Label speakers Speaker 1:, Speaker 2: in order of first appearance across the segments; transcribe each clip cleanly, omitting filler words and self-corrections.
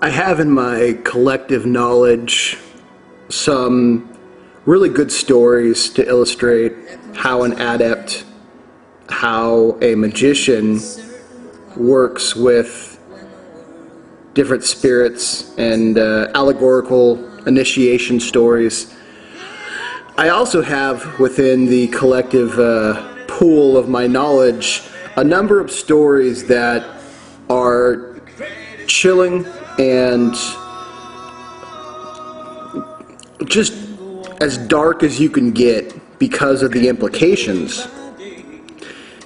Speaker 1: I have in my collective knowledge some really good stories to illustrate how an adept, how a magician works with different spirits and allegorical initiation stories. I also have within the collective pool of my knowledge a number of stories that are chilling and just as dark as you can get because of the implications.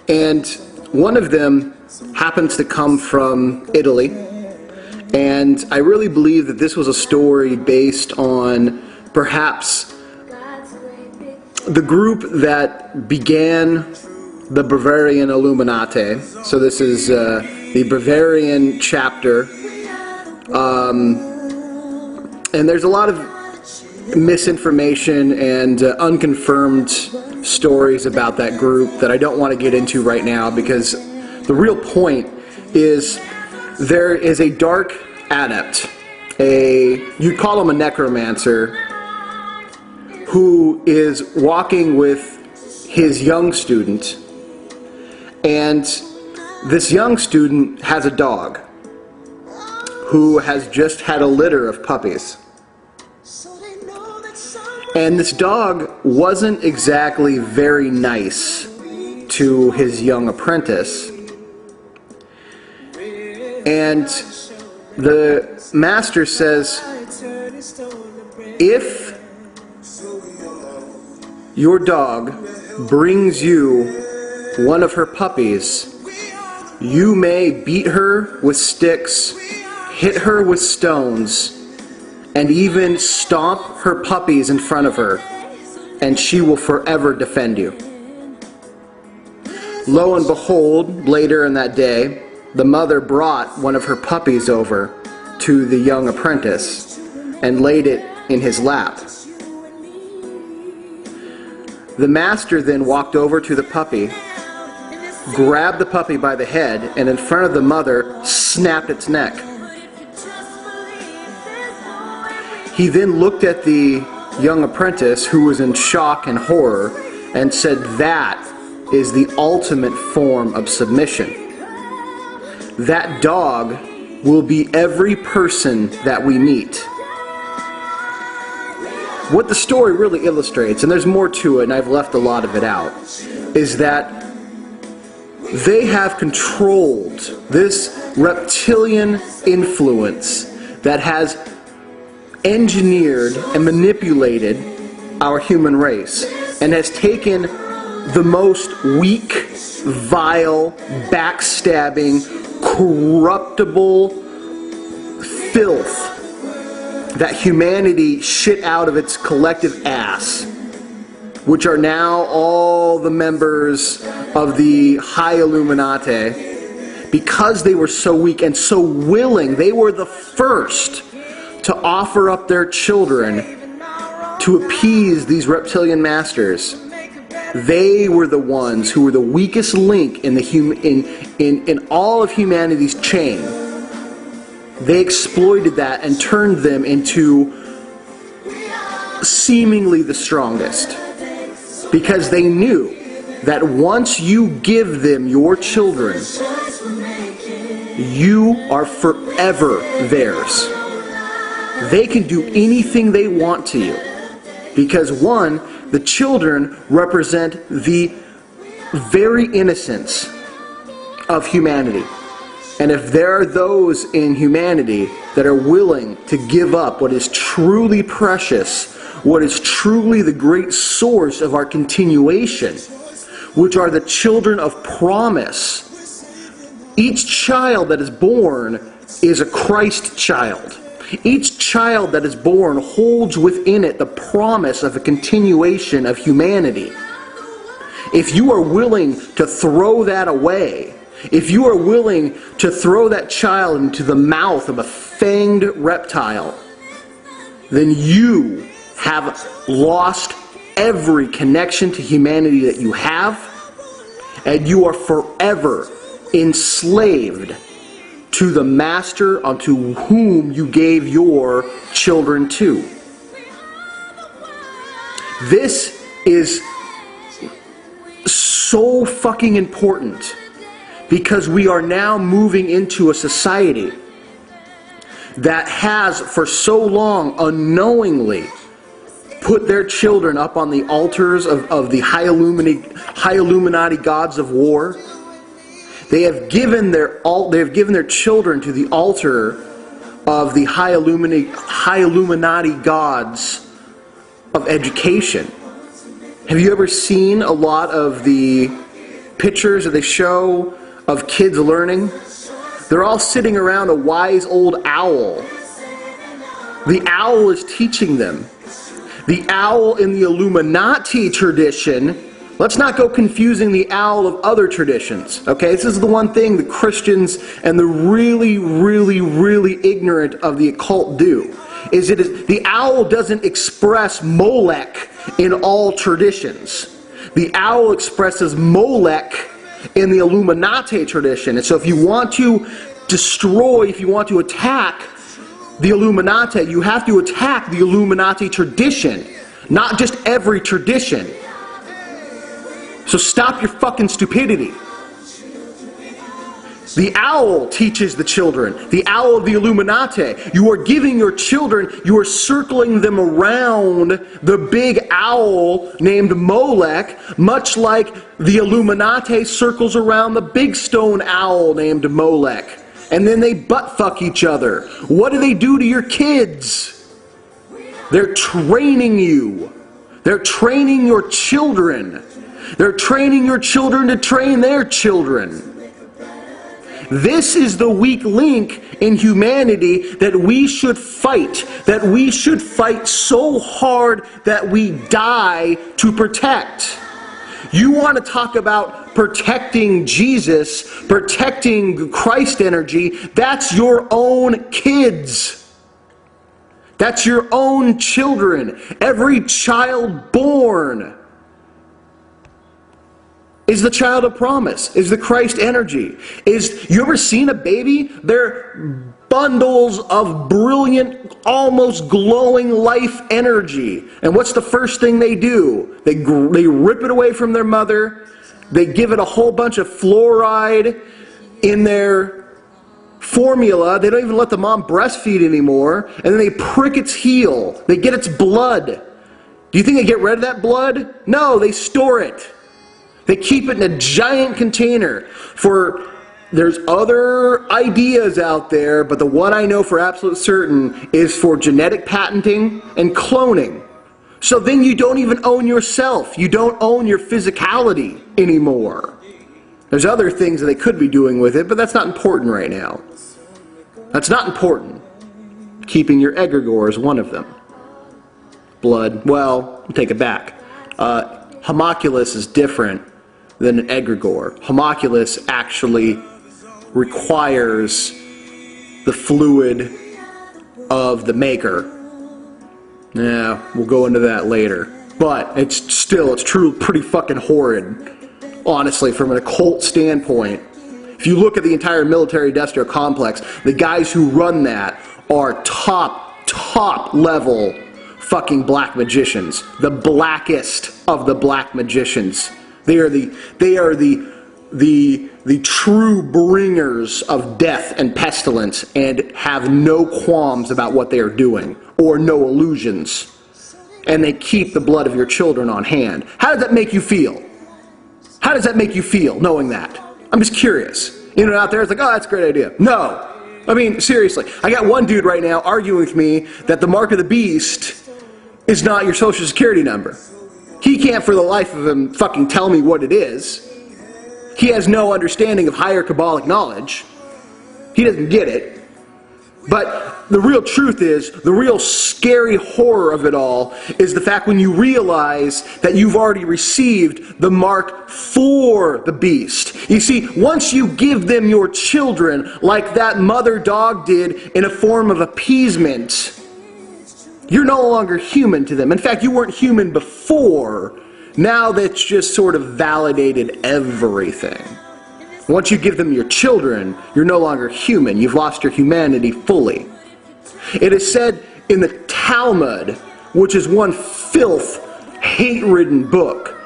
Speaker 1: And one of them happens to come from Italy, and I really believe that this was a story based on perhaps the group that began the Bavarian Illuminati. So this is the Bavarian chapter, and there's a lot of misinformation and unconfirmed stories about that group that I don't want to get into right now, because the real point is there is a dark adept, you'd call him a necromancer, who is walking with his young student, and this young student has a dog who has just had a litter of puppies. And this dog wasn't exactly very nice to his young apprentice. And the master says, if your dog brings you one of her puppies, you may beat her with sticks, hit her with stones, and even stomp her puppies in front of her, and she will forever defend you. Lo and behold, later in that day, the mother brought one of her puppies over to the young apprentice and laid it in his lap. The master then walked over to the puppy, grabbed the puppy by the head, and in front of the mother snapped its neck. He then looked at the young apprentice, who was in shock and horror, and said, "That is the ultimate form of submission. That dog will be every person that we meet." What the story really illustrates, and there's more to it, and I've left a lot of it out, is that they have controlled this reptilian influence that has engineered and manipulated our human race, and has taken the most weak, vile, backstabbing, corruptible filth that humanity shit out of its collective ass, which are now all the members of the High Illuminati, because they were so weak and so willing. They were the first to offer up their children to appease these reptilian masters. They were the ones who were the weakest link in in all of humanity's chain. They exploited that and turned them into seemingly the strongest, because they knew that once you give them your children, you are forever theirs. They can do anything they want to you, because one, the children represent the very innocence of humanity. And if there are those in humanity that are willing to give up what is truly precious, what is truly the great source of our continuation, which are the children of promise. Each child that is born is a Christ child. Each child that is born holds within it the promise of a continuation of humanity. If you are willing to throw that away, if you are willing to throw that child into the mouth of a fanged reptile, then you have lost every connection to humanity that you have, and you are forever enslaved to the master unto whom you gave your children to. This is so fucking important because we are now moving into a society that has for so long unknowingly put their children up on the altars of the high Illuminati gods of war. They have given their children to the altar of the high Illuminati gods of education. Have you ever seen a lot of the pictures that they show of kids learning? They're all sitting around a wise old owl. The owl is teaching them. The owl in the Illuminati tradition, let's not go confusing the owl of other traditions, okay? This is the one thing the Christians and the really, really, really ignorant of the occult do. The owl doesn't express Molech in all traditions. The owl expresses Molech in the Illuminati tradition. And so if you want to destroy, if you want to attack the Illuminati, you have to attack the Illuminati tradition, not just every tradition. So stop your fucking stupidity. The owl teaches the children. The owl of the Illuminati. You are giving your children, you are circling them around the big owl named Molech, much like the Illuminati circles around the big stone owl named Molech. And then they butt fuck each other. What do they do to your kids? They're training you. They're training your children. They're training your children to train their children. This is the weak link in humanity that we should fight. That we should fight so hard that we die to protect. You want to talk about protecting Jesus, protecting Christ energy, that's your own kids. That's your own children. Every child born is the child of promise, is the Christ energy. You ever seen a baby? They're bundles of brilliant, almost glowing life energy. And what's the first thing they do? They rip it away from their mother. They give it a whole bunch of fluoride in their formula. They don't even let the mom breastfeed anymore. And then they prick its heel. They get its blood. Do you think they get rid of that blood? No, they store it. They keep it in a giant container. There's other ideas out there, but the one I know for absolute certain is for genetic patenting and cloning. So then you don't even own yourself. You don't own your physicality anymore. There's other things that they could be doing with it, but that's not important right now. That's not important. Keeping your egregore is one of them. Blood, well, take it back. Homunculus is different than an egregore. Homunculus actually requires the fluid of the maker. Yeah, we'll go into that later. But it's true pretty fucking horrid, honestly, from an occult standpoint. If you look at the entire military-industrial complex, the guys who run that are top level fucking black magicians. The blackest of the black magicians. They are the true bringers of death and pestilence and have no qualms about what they are doing or no illusions. And they keep the blood of your children on hand. How does that make you feel? How does that make you feel knowing that? I'm just curious. You know, out there it's like, oh, that's a great idea. No. I mean, seriously. I got one dude right now arguing with me that the mark of the beast is not your social security number. He can't for the life of him fucking tell me what it is. He has no understanding of higher Kabbalic knowledge. He doesn't get it. But the real truth is, the real scary horror of it all is the fact when you realize that you've already received the mark for the beast. You see, once you give them your children like that mother dog did in a form of appeasement, you're no longer human to them. In fact, you weren't human before. Now that's just sort of validated everything. Once you give them your children, you're no longer human. You've lost your humanity fully. It is said in the Talmud, which is one filth, hate-ridden book,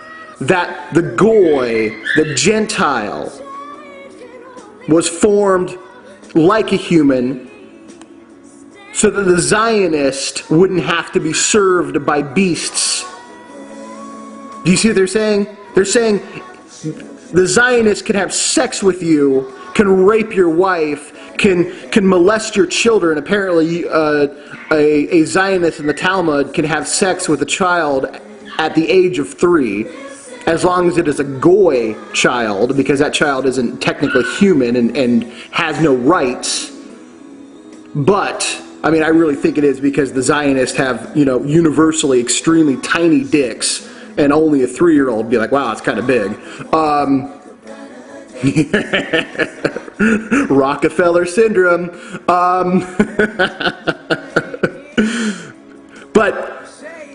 Speaker 1: that the Goy, the Gentile, was formed like a human so that the Zionist wouldn't have to be served by beasts. Do you see what they're saying? They're saying the Zionist can have sex with you, can rape your wife, can molest your children. Apparently, a Zionist in the Talmud can have sex with a child at the age of 3, as long as it is a Goy child, because that child isn't technically human and has no rights. But I mean, I really think it is because the Zionists have, you know, universally extremely tiny dicks, and only a 3-year-old would be like, wow, it's kind of big. Rockefeller syndrome. But,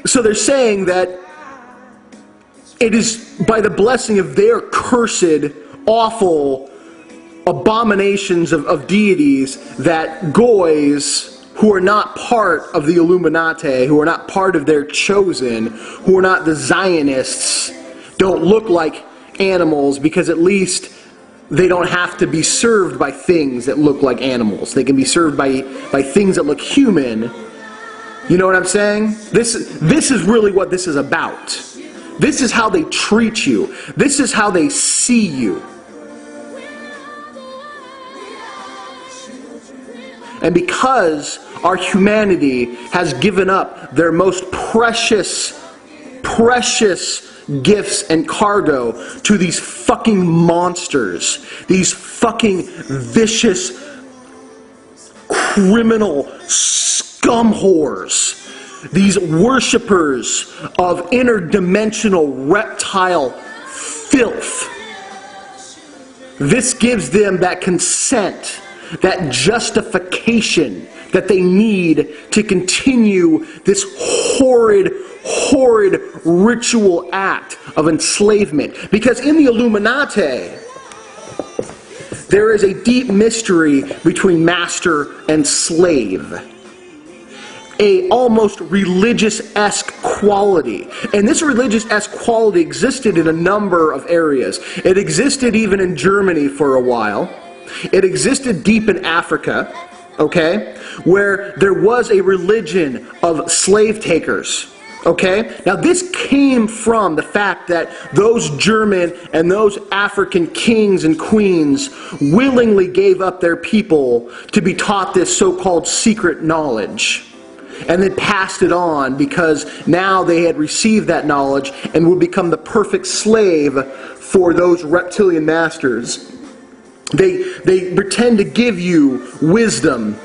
Speaker 1: so they're saying that it is by the blessing of their cursed, awful abominations of deities that Goys, who are not part of the Illuminati, who are not part of their chosen, who are not the Zionists, don't look like animals, because at least they don't have to be served by things that look like animals. They can be served by things that look human. You know what I'm saying? This is really what this is about. This is how they treat you. This is how they see you. And because our humanity has given up their most precious gifts and cargo to these fucking monsters, these fucking vicious, criminal scum whores, these worshippers of interdimensional reptile filth. This gives them that consent, that justification that they need to continue this horrid ritual act of enslavement. Because in the Illuminati, there is a deep mystery between master and slave. A almost religious-esque quality. And this religious-esque quality existed in a number of areas. It existed even in Germany for a while. It existed deep in Africa, okay, where there was a religion of slave takers, okay? Now this came from the fact that those German and those African kings and queens willingly gave up their people to be taught this so-called secret knowledge. And then passed it on because now they had received that knowledge and would become the perfect slave for those reptilian masters. They pretend to give you wisdom,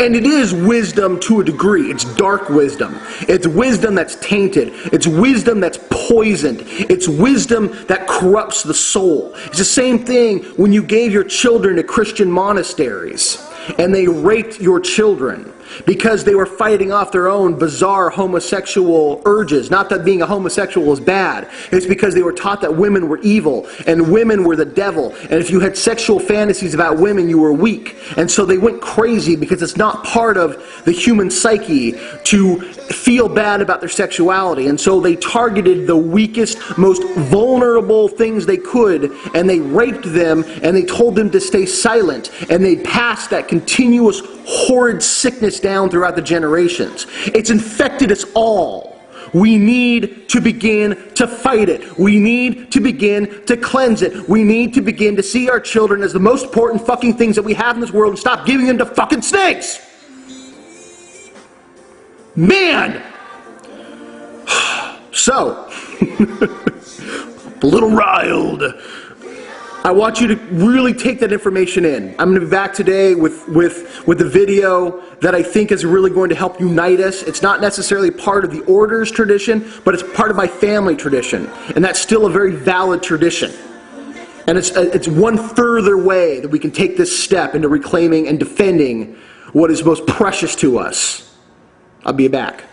Speaker 1: and it is wisdom to a degree. It's dark wisdom. It's wisdom that's tainted. It's wisdom that's poisoned. It's wisdom that corrupts the soul. It's the same thing when you gave your children to Christian monasteries and they raped your children because they were fighting off their own bizarre homosexual urges. Not that being a homosexual is bad. It's because they were taught that women were evil and women were the devil. And if you had sexual fantasies about women, you were weak. And so they went crazy because it's not part of the human psyche to feel bad about their sexuality. And so they targeted the weakest, most vulnerable things they could, and they raped them, and they told them to stay silent. And they passed that continuous horrid sickness down throughout the generations. It's infected us all. We need to begin to fight it. We need to begin to cleanse it. We need to begin to see our children as the most important fucking things that we have in this world and stop giving them to fucking snakes. Man! So, a little riled. I want you to really take that information in. I'm going to be back today with the video that I think is really going to help unite us. It's not necessarily part of the orders tradition, but it's part of my family tradition. And that's still a very valid tradition. And it's one further way that we can take this step into reclaiming and defending what is most precious to us. I'll be back.